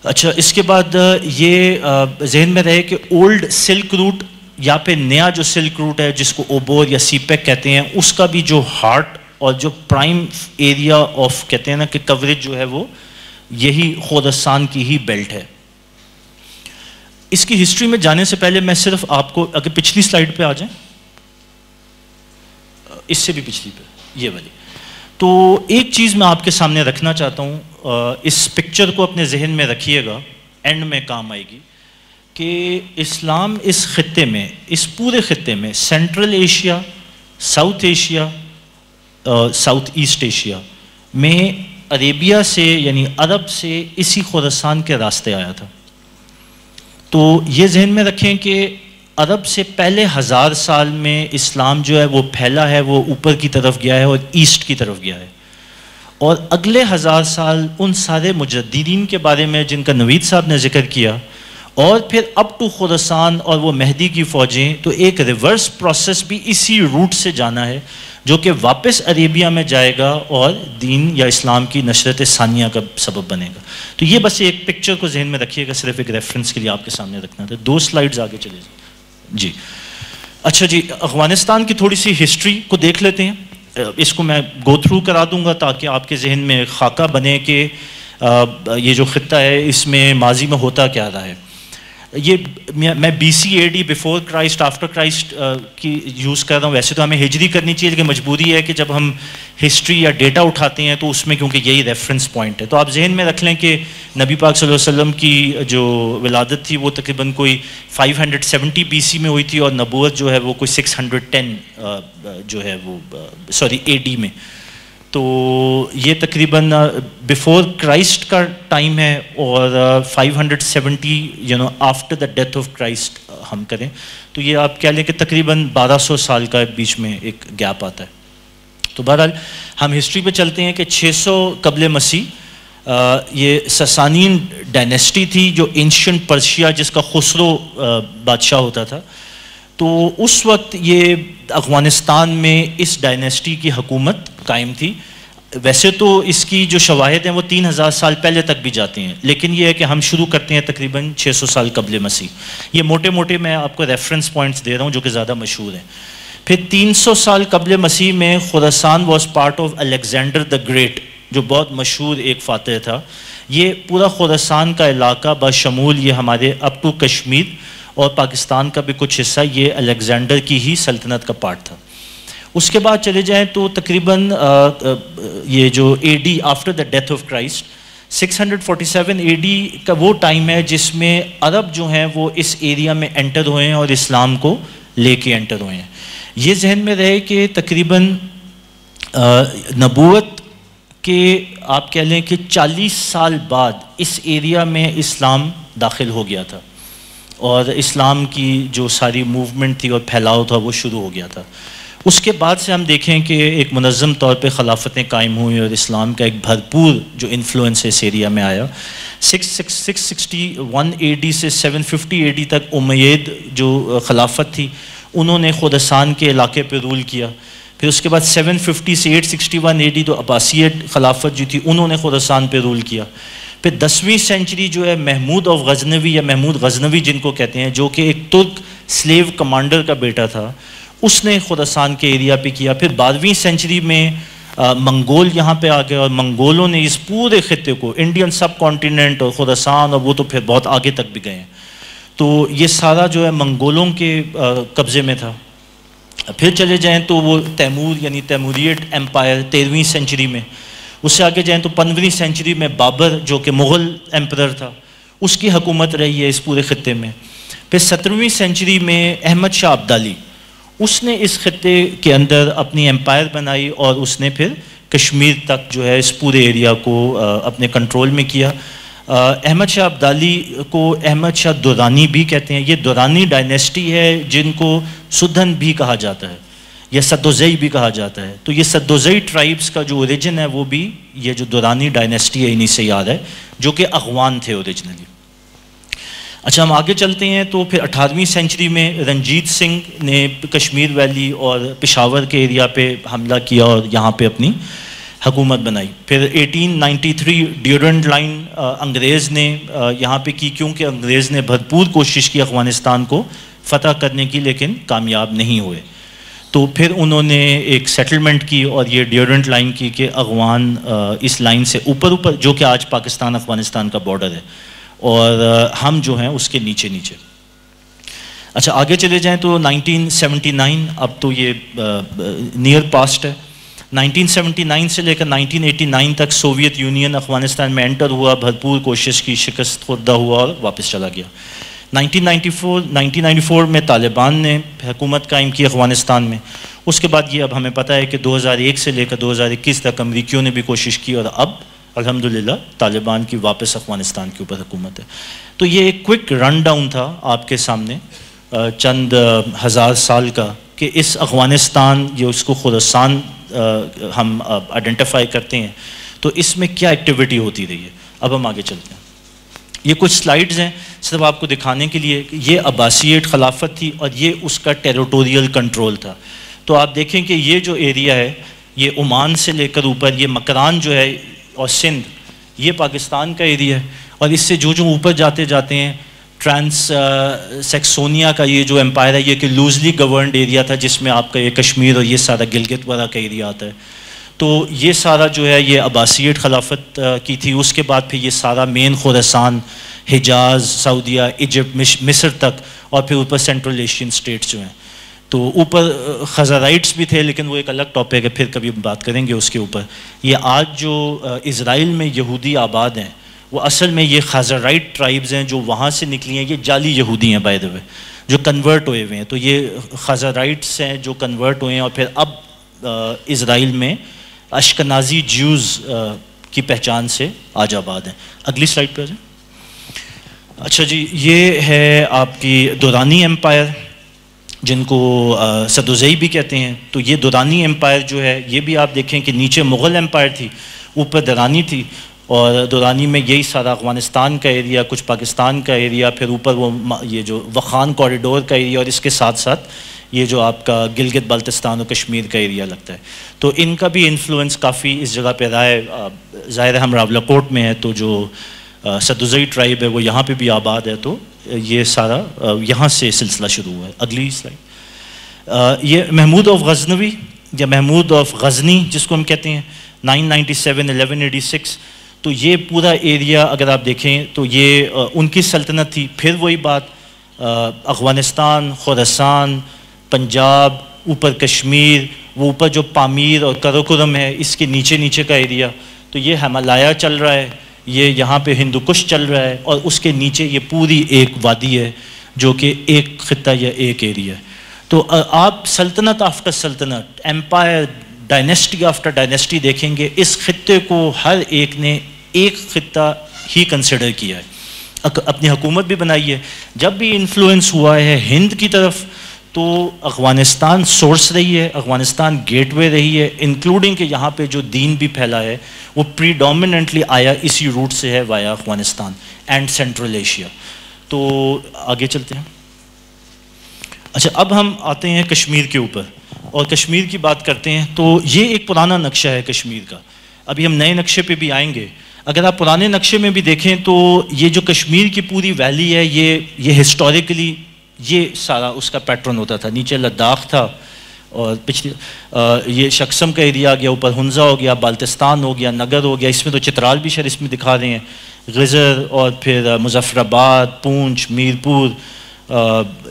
اچھا، اس کے بعد یہ ذہن میں رہے کہ اولڈ سلک روٹ یا پھر نیا جو سلک روٹ ہے جس کو اوبور یا سی پیک کہتے ہیں، اس کا بھی جو ہارٹ اور جو پرائم ایریا آف کہتے ہیں نا کہ کوریج جو ہے وہ یہی خراسان کی ہی بیلٹ ہے. اس کی ہسٹری میں جانے سے پہلے میں صرف آپ کو، اگر پچھلی سلائیڈ پہ آ جائیں، اس سے بھی پچھلی پہ یہ والی. تو ایک چیز میں آپ کے سامنے رکھنا چاہتا ہوں, اس پکچر کو اپنے ذہن میں رکھیے گا, اینڈ میں کام آئے گی, کہ اسلام اس خطے میں, اس پورے خطے میں, Central Asia, South Asia, South East Asia میں عربیہ سے یعنی عرب سے اسی خراسان کے راستے آیا تھا. تو یہ ذہن میں رکھیں کہ عرب سے پہلے 1000 سال میں اسلام جو ہے وہ پھیلا ہے, وہ اوپر کی طرف گیا ہے اور ایسٹ کی طرف گیا ہے, اور اگلے 1000 سال ان سارے مجددین کے بارے میں جن کا نوید صاحب نے ذکر کیا, اور پھر اپ ٹو خراسان اور وہ مہدی کی فوجیں, تو ایک ریورس پروسیس بھی اسی روٹ سے جانا ہے جو کہ واپس عربیہ میں جائے گا اور دین یا اسلام کی نشرت ثانیہ کا سبب بنے گا. تو یہ بس ایک پکچر کو ذہن میں رکھیے گا, صرف ایک ریفرنس کے لیے آپ کے سامنے رکھنا تھا. 2 سلائیڈز آگے چلے جی. اچھا جی, افغانستان کی تھوڑی سی ہسٹری کو دیکھ لیتے ہیں. اس کو میں گو تھرو کرا دوں گا تاکہ آپ کے ذہن میں خاکہ بنے کہ یہ جو خطہ ہے اس میں ماضی میں ہوتا کیا رہا ہے. یہ میں BC-AD before Christ after Christ کی یوز کر رہا ہوں. ویسے تو ہمیں ہجری کرنی چاہیے, لیکن مجبوری ہے کہ جب ہم ہسٹری یا ڈیٹا اٹھاتے ہیں تو اس میں کیونکہ یہی ریفرنس پوائنٹ ہے. تو آپ ذہن میں رکھ لیں کہ نبی پاک صلی اللہ علیہ وسلم کی جو ولادت تھی وہ تقریباً کوئی 570 BC میں ہوئی تھی, اور نبوت جو ہے وہ کوئی 610 جو ہے وہ AD میں. تو یہ تقریباً بیفور کرائسٹ کا ٹائم ہے, اور 570 after the death of Christ ہم کریں تو یہ آپ کہہ لیں کہ تقریباً 1200 سال کا بیچ میں ایک گیپ آتا ہے. تو بہرحال ہم ہسٹری پہ چلتے ہیں کہ 600 قبل مسیح یہ سسانین ڈائنیسٹی تھی جو اینشینٹ پرشیا, جس کا خسرو بادشاہ ہوتا تھا. تو اس وقت یہ افغانستان میں اس ڈائنیسٹی کی حکومت قائم تھی. ویسے تو اس کی جو شواہد ہیں وہ 3000 سال پہلے تک بھی جاتے ہیں, لیکن یہ ہے کہ ہم شروع کرتے ہیں تقریباً 600 سال قبل مسیح. یہ موٹے موٹے میں آپ کو ریفرنس پوائنٹس دے رہا ہوں جو کہ زیادہ مشہور ہیں. پھر 300 سال قبل مسیح میں Khorasan was part of Alexander the great, جو بہت مشہور ایک فاتح تھا. یہ پورا خراسان کا علاقہ بشمول یہ ہمارے اپ ٹو کشمیر اور پاکستان کا بھی کچھ حصہ یہ الیگزینڈر کی ہی سلطنت کا پارٹ تھا. اس کے بعد چلے جائیں تو تقریباً یہ جو AD after the death of Christ 647 AD کا وہ ٹائم ہے جس میں عرب جو ہیں وہ اس ایریا میں انٹر ہوئے ہیں اور اسلام کو لے کے انٹر ہوئے ہیں. یہ ذہن میں رہے کہ تقریباً نبوت کے آپ کہہ لیں کہ 40 سال بعد اس ایریا میں اسلام داخل ہو گیا تھا, اور اسلام کی جو ساری موومنٹ تھی اور پھیلاؤ تھا وہ شروع ہو گیا تھا. اس کے بعد سے ہم دیکھیں کہ ایک منظم طور پہ خلافتیں قائم ہوئیں اور اسلام کا ایک بھرپور جو انفلوئنس اس ایریا میں آیا. 661 AD سے 750 AD تک امیید جو خلافت تھی انہوں نے خراسان کے علاقے پہ رول کیا. پھر اس کے بعد 750 سے 861 AD تو عباسیت خلافت جو تھی انہوں نے خراسان پہ رول کیا. پھر 10ویں سینچری جو ہے محمود آف غزنوی یا محمود غزنوی جن کو کہتے ہیں, جو کہ ایک ترک سلیو کمانڈر کا بیٹا تھا, اس نے خراسان کے ایریا پہ کیا. پھر 12ویں سینچری میں منگول یہاں پہ آ گئے, اور منگولوں نے اس پورے خطے کو انڈین سب کانٹیننٹ اور خراسان اور وہ تو پھر بہت آگے تک بھی گئے ہیں. تو یہ سارا جو ہے منگولوں کے قبضے میں تھا. پھر چلے جائیں تو وہ تیمور یعنی تیموریڈ ایمپائر 13ویں سینچری میں. اس سے آگے جائیں تو 15ویں سینچری میں بابر جو کہ مغل ایمپرر تھا اس کی حکومت رہی ہے اس پورے خطے میں. پھر 17ویں سینچری میں احمد شاہ ابدالی اس نے اس خطے کے اندر اپنی ایمپائر بنائی, اور اس نے پھر کشمیر تک جو ہے اس پورے ایریا کو اپنے کنٹرول میں کیا. احمد شاہ ابدالی کو احمد شاہ درانی بھی کہتے ہیں. یہ درانی ڈائنیسٹی ہے جن کو سدھن بھی کہا جاتا ہے یا سدوزئی بھی کہا جاتا ہے. تو یہ سدوزئی ٹرائبس کا جو اوریجن ہے وہ بھی یہ جو درانی ڈائنیسٹی ہے انہی سے یاد ہے, جو کہ اغوان تھے اوریجنلی. اچھا ہم آگے چلتے ہیں تو پھر 18ویں سینچری میں رنجیت سنگھ نے کشمیر ویلی اور پشاور کے ایریا پہ حملہ کیا اور یہاں پہ اپنی حکومت بنائی. پھر 1893 ڈیورنٹ لائن انگریز نے یہاں پہ کی, کیونکہ انگریز نے بھرپور کوشش کی افغانستان کو فتح کرنے کی لیکن کامیاب نہیں ہوئے. تو پھر انہوں نے ایک سیٹلمنٹ کی اور یہ ڈیورنٹ لائن کی کہ اغوان اس لائن سے اوپر جو کہ آج پاکستان افغانستان کا بارڈر ہے, اور ہم جو ہیں اس کے نیچے نیچے. اچھا آگے چلے جائیں تو 1979، اب تو یہ نیئر پاسٹ ہے. 1979 سے لے کر 1989 تک سوویت یونین افغانستان میں انٹر ہوا، بھرپور کوشش کی، شکست خوردہ ہوا اور واپس چلا گیا. 1994 میں طالبان نے حکومت قائم کی افغانستان میں. اس کے بعد یہ اب ہمیں پتہ ہے کہ 2001 سے لے کر 2021 تک امریکیوں نے بھی کوشش کی، اور اب الحمدللہ طالبان کی واپس افغانستان کے اوپر حکومت ہے. تو یہ ایک کوئک رن ڈاؤن تھا آپ کے سامنے چند ہزار سال کا، کہ اس افغانستان یا اس کو خراسان ہم آئیڈینٹیفائی کرتے ہیں تو اس میں کیا ایکٹیویٹی ہوتی رہی ہے. اب ہم آگے چلتے ہیں. یہ کچھ سلائیڈز ہیں صرف آپ کو دکھانے کے لیے کہ یہ عباسیٹ خلافت تھی اور یہ اس کا ٹیریٹوریل کنٹرول تھا. تو آپ دیکھیں کہ یہ جو ایریا ہے یہ عمان سے لے کر اوپر، یہ مکران جو ہے اور سندھ، یہ پاکستان کا ایریا ہے. اور اس سے جو اوپر جاتے جاتے ہیں ٹرانس سیکسونیا کا یہ جو امپائر ہے، یہ کہ لوزلی گورنڈ ایریا تھا جس میں آپ کا یہ کشمیر اور یہ سارا گلگت وغیرہ کا ایریا آتا ہے. تو یہ سارا جو ہے یہ عباسیٹ خلافت کی تھی. اس کے بعد پھر یہ سارا مین خراسان، حجاز، سعودیہ، ایجپٹ، مصر تک، اور پھر اوپر سینٹرل ایشین اسٹیٹس جو ہیں. تو اوپر خزرائٹس بھی تھے لیکن وہ ایک الگ ٹاپک ہے، پھر کبھی بات کریں گے اس کے اوپر. یہ آج جو اسرائیل میں یہودی آباد ہیں وہ اصل میں یہ خزرائٹ ٹرائبز ہیں جو وہاں سے نکلی ہیں. یہ جعلی یہودی ہیں بائی دا وے، جو کنورٹ ہوئے ہوئے ہیں. تو یہ خزرائٹس ہیں جو کنورٹ ہوئے ہیں اور پھر اب اسرائیل میں اشکنازی جیوز کی پہچان سے آج آباد ہیں. اگلی سلائڈ پہ آ جائیں. اچھا جی، یہ ہے آپ کی دورانی امپائر جن کو سدوزئی بھی کہتے ہیں. تو یہ دورانی امپائر جو ہے یہ بھی آپ دیکھیں کہ نیچے مغل امپائر تھی، اوپر درانی تھی، اور دورانی میں یہی سارا افغانستان کا ایریا، کچھ پاکستان کا ایریا، پھر اوپر وہ یہ جو وخان کوریڈور کا ایریا، اور اس کے ساتھ ساتھ یہ جو آپ کا گلگت بلتستان اور کشمیر کا ایریا لگتا ہے. تو ان کا بھی انفلوئنس کافی اس جگہ پہ رہا ہے. ظاہر ہے ہم راولاکوٹ میں ہیں تو جو سدوزئی ٹرائب ہے وہ یہاں پہ بھی آباد ہے. تو یہ سارا یہاں سے سلسلہ شروع ہوا ہے. اگلی سلائڈ. یہ محمود آف غزنوی یا محمود آف غزنی جس کو ہم کہتے ہیں، 997 1186. تو یہ پورا ایریا اگر آپ دیکھیں تو یہ ان کی سلطنت تھی. پھر وہی بات افغانستان، خراسان، پنجاب، اوپر کشمیر، وہ اوپر جو پامیر اور کراکرم ہے اس کے نیچے نیچے کا ایریا. تو یہ ہمالیہ چل رہا ہے، یہ یہاں پہ ہندو کش چل رہا ہے، اور اس کے نیچے یہ پوری ایک وادی ہے جو کہ ایک خطہ یا ایک ایریا ہے. تو آپ سلطنت آفٹر سلطنت، امپائر، ڈائنیسٹی آفٹر ڈائنیسٹی دیکھیں گے، اس خطے کو ہر ایک نے ایک خطہ ہی کنسیڈر کیا ہے، اپنی حکومت بھی بنائی ہے. جب بھی انفلوئنس ہوا ہے ہند کی طرف تو افغانستان سورس رہی ہے، افغانستان گیٹ وے رہی ہے، انکلوڈنگ کہ یہاں پہ جو دین بھی پھیلا ہے وہ پریڈومیننٹلی آیا اسی روٹ سے ہے، وایا افغانستان اینڈ سینٹرل ایشیا. تو آگے چلتے ہیں. اچھا اب ہم آتے ہیں کشمیر کے اوپر اور کشمیر کی بات کرتے ہیں. تو یہ ایک پرانا نقشہ ہے کشمیر کا. ابھی ہم نئے نقشے پہ بھی آئیں گے. اگر آپ پرانے نقشے میں بھی دیکھیں تو یہ جو کشمیر کی پوری ویلی ہے یہ ہسٹوریکلی یہ سارا اس کا پیٹرن ہوتا تھا. نیچے لداخ تھا اور پچھلی یہ شکسم کا ایریا آ گیا، اوپر ہنزا ہو گیا، بالتستان ہو گیا، نگر ہو گیا. اس میں تو چترال بھی شہر اس میں دکھا رہے ہیں، غزر، اور پھر مظفر آباد، پونچھ، میرپور،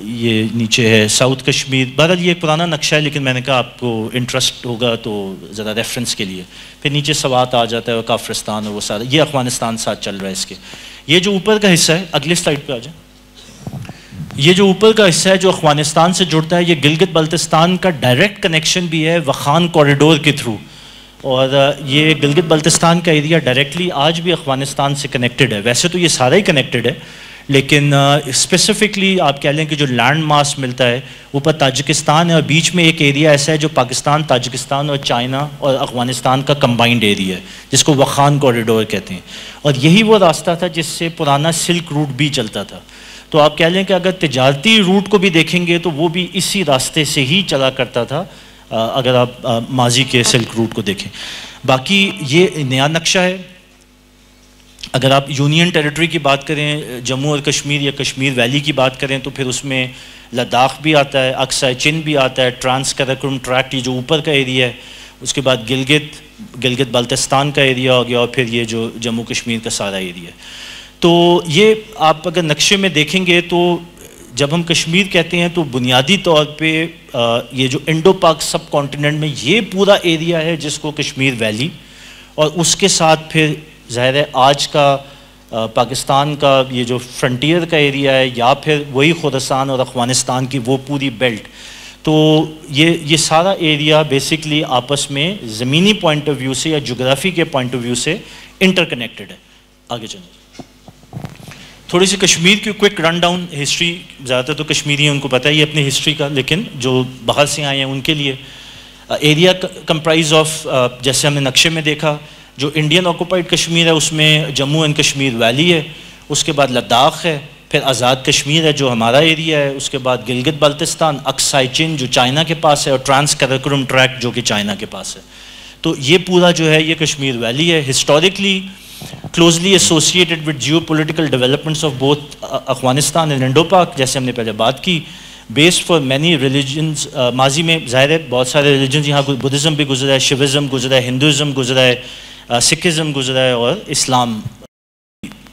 یہ نیچے ہے ساؤتھ کشمیر. بہرحال یہ ایک پرانا نقشہ ہے لیکن میں نے کہا آپ کو انٹرسٹ ہوگا تو ذرا ریفرنس کے لیے. پھر نیچے سوات آ جاتا ہے اور کافرستان اور وہ سارا، یہ افغانستان ساتھ چل رہا ہے اس کے. یہ جو اوپر کا حصہ ہے، اگلے سلائڈ پہ آ جائیں. یہ جو اوپر کا حصہ ہے جو افغانستان سے جڑتا ہے، یہ گلگت بلتستان کا ڈائریکٹ کنیکشن بھی ہے وخان کوریڈور کے تھرو. اور یہ گلگت بلتستان کا ایریا ڈائریکٹلی آج بھی افغانستان سے کنیکٹڈ ہے. ویسے تو یہ سارا ہی کنیکٹڈ ہے لیکن اسپیسیفکلی آپ کہہ لیں کہ جو لینڈ ماس ملتا ہے اوپر تاجکستان ہے، اور بیچ میں ایک ایریا ایسا ہے جو پاکستان، تاجکستان اور چائنا اور افغانستان کا کمبائنڈ ایریا ہے جس کو وخان کوریڈور کہتے ہیں. اور یہی وہ راستہ تھا جس سے پرانا سلک روٹ بھی چلتا تھا. تو آپ کہہ لیں کہ اگر تجارتی روٹ کو بھی دیکھیں گے تو وہ بھی اسی راستے سے ہی چلا کرتا تھا اگر آپ ماضی کے سلک روٹ کو دیکھیں. باقی یہ نیا نقشہ ہے. اگر آپ یونین ٹیریٹری کی بات کریں، جموں اور کشمیر یا کشمیر ویلی کی بات کریں تو پھر اس میں لداخ بھی آتا ہے، اقصی چین بھی آتا ہے، ٹرانس کراکرم ٹریکٹ یہ جو اوپر کا ایریا ہے، اس کے بعد گلگت بلتستان کا ایریا ہو گیا، اور پھر یہ جو جموں کشمیر کا سارا ایریا ہے. تو یہ آپ اگر نقشے میں دیکھیں گے تو جب ہم کشمیر کہتے ہیں تو بنیادی طور پہ یہ جو انڈو پاک سب کانٹیننٹ میں یہ پورا ایریا ہے جس کو کشمیر ویلی، اور اس کے ساتھ پھر ظاہر ہے آج کا پاکستان کا یہ جو فرنٹیئر کا ایریا ہے، یا پھر وہی خراسان اور افغانستان کی وہ پوری بیلٹ. تو یہ سارا ایریا بیسکلی آپس میں زمینی پوائنٹ آف ویو سے یا جغرافی کے پوائنٹ آف ویو سے انٹر کنیکٹڈ ہے. آگے چلیں. تھوڑی سی کشمیر کی کوئک رن ڈاؤن ہسٹری، زیادہ تر تو کشمیری ہیں ان کو پتہ ہی اپنی ہسٹری کا، لیکن جو باہر سے آئے ہیں ان کے لیے ایریا کمپرائز آف، جیسے ہم نے نقشے میں دیکھا، جو انڈین آکوپائڈ کشمیر ہے اس میں جموں اینڈ کشمیر ویلی ہے، اس کے بعد لداخ ہے، پھر آزاد کشمیر ہے جو ہمارا ایریا ہے، اس کے بعد گلگت بلتستان، اکسائی چین جو چائنا کے پاس ہے، اور ٹرانس کراکورم ٹریکٹ جو کہ چائنا کے پاس ہے. تو یہ پورا جو ہے یہ کشمیر ویلی ہے. Historically closely associated with geopolitical developments of both Afghanistan and Indo-Pak، جیسے ہم نے پہلے بات کی. based for many religions، ماضی میں ظاہر ہے بہت سارے ریلیجنز یہاں، بدھزم بھی گزرا ہے، شیوازم گزرا ہے، ہندوازم گزرا ہے، سکھزم گزرا ہے، اور اسلام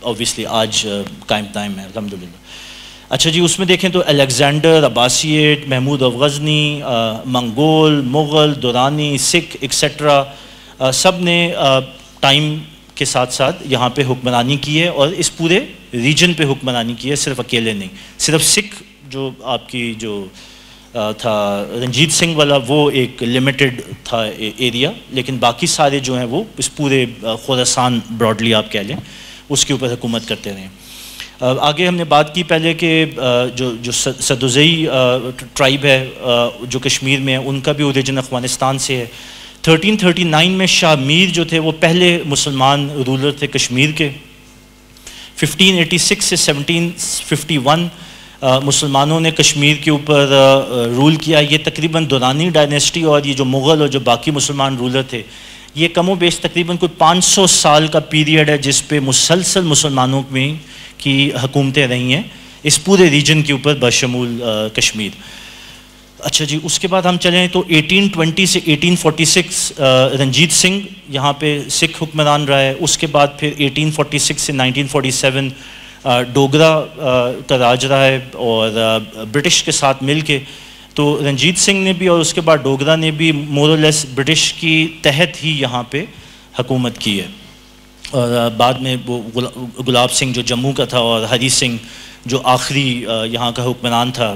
obviously آج قائم دائم ہے الحمدللہ. اچھا جی، اس میں دیکھیں تو الیگزینڈر، عباسیٹ، محمود افغزنی، منگول، مغل، دورانی، سکھ ایکسیٹرا، سب نے ٹائم کے ساتھ ساتھ یہاں پہ حکمرانی کی ہے، اور اس پورے ریجن پہ حکمرانی کی ہے، صرف اکیلے نہیں. صرف سکھ جو آپ کی جو تھا رنجیت سنگھ والا وہ ایک لمیٹڈ تھا ایریا، لیکن باقی سارے جو ہیں وہ اس پورے خراسان براڈلی آپ کہہ لیں اس کے اوپر حکومت کرتے رہے. آگے ہم نے بات کی پہلے کہ جو سدوزئی ٹرائب ہے جو کشمیر میں ہے، ان کا بھی اوریجن افغانستان سے ہے. 1339 میں شاہ میر جو تھے وہ پہلے مسلمان رولر تھے کشمیر کے. 1586 سے 1751 مسلمانوں نے کشمیر کے اوپر رول کیا. یہ تقریباً دورانی ڈائنیسٹی اور یہ جو مغل اور جو باقی مسلمان رولر تھے، یہ کم و بیش تقریباً کوئی 500 سال کا پیریڈ ہے جس پہ مسلسل مسلمانوں میں کی حکومتیں رہی ہیں اس پورے ریجن کے اوپر بشمول کشمیر. اچھا جی، اس کے بعد ہم چلیں تو 1820 سے 1846 رنجیت سنگھ یہاں پہ سکھ حکمران رہا ہے. اس کے بعد پھر 1846 سے 1947 ڈوگرا کا راج رہا ہے، اور برٹش کے ساتھ مل کے. تو رنجیت سنگھ نے بھی اور اس کے بعد ڈوگرا نے بھی مور اور لیس برٹش کی تحت ہی یہاں پہ حکومت کی ہے. اور بعد میں وہ گلاب سنگھ جو جموں کا تھا، اور ہری سنگھ جو آخری یہاں کا حکمران تھا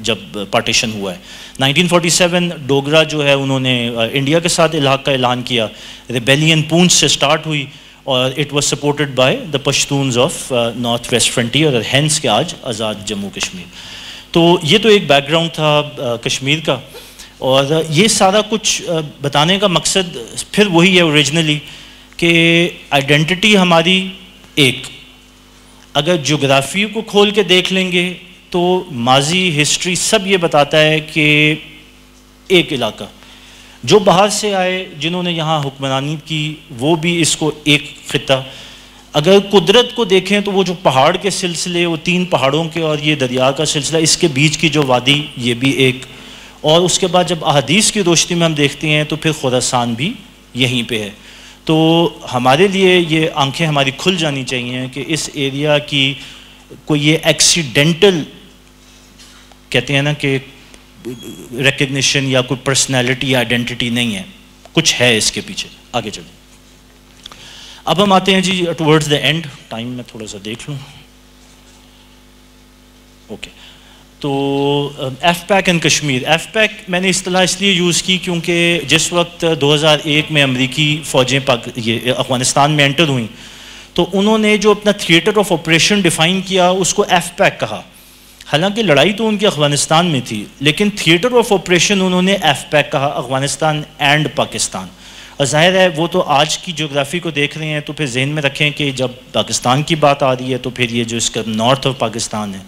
جب پارٹیشن ہوا ہے. 1947 ڈوگرا جو ہے انہوں نے انڈیا کے ساتھ الحاق کا اعلان کیا. ریبیلین پونچھ سے سٹارٹ ہوئی، اور it was supported by the Pashtuns of north west frontier, اور ہینس کے آج آزاد جموں کشمیر. تو یہ تو ایک بیک گراؤنڈ تھا کشمیر کا، اور یہ سارا کچھ بتانے کا مقصد پھر وہی ہے اوریجنلی کہ آئیڈینٹی ہماری ایک، اگر جغرافی کو کھول کے دیکھ لیں گے تو ماضی ہسٹری سب یہ بتاتا ہے کہ ایک علاقہ جو باہر سے آئے جنہوں نے یہاں حکمرانی کی وہ بھی اس کو ایک خطہ. اگر قدرت کو دیکھیں تو وہ جو پہاڑ کے سلسلے، وہ 3 پہاڑوں کے اور یہ دریا کا سلسلہ، اس کے بیچ کی جو وادی یہ بھی ایک. اور اس کے بعد جب احادیث کی روشنی میں ہم دیکھتے ہیں تو پھر خراسان بھی یہیں پہ ہے. تو ہمارے لیے یہ آنکھیں ہماری کھل جانی چاہیے کہ اس ایریا کی کوئی یہ ایکسیڈنٹل کہتے ہیں نا کہ ریکگنیشن یا کوئی پرسنالٹی یا آئیڈینٹی نہیں ہے، کچھ ہے اس کے پیچھے. آگے چلیں. اب ہم آتے ہیں جی ٹورڈز دا اینڈ. ٹائم میں تھوڑا سا دیکھ لوں. اوکے. تو AfPak and Kashmir. AfPak میں نے اصطلاح اس لیے یوز کی کیونکہ جس وقت 2001 میں امریکی فوجیں یہ افغانستان میں انٹر ہوئیں تو انہوں نے جو اپنا تھیٹر آف آپریشن ڈیفائن کیا اس کو ایف پیک کہا. حالانکہ لڑائی تو ان کی افغانستان میں تھی، لیکن تھیٹر آف آپریشن انہوں نے ایف پیک کہا، افغانستان اینڈ پاکستان. اور ظاہر ہے وہ تو آج کی جغرافی کو دیکھ رہے ہیں تو پھر ذہن میں رکھیں کہ جب پاکستان کی بات آ رہی ہے تو پھر یہ جو اس کا نارتھ آف پاکستان ہے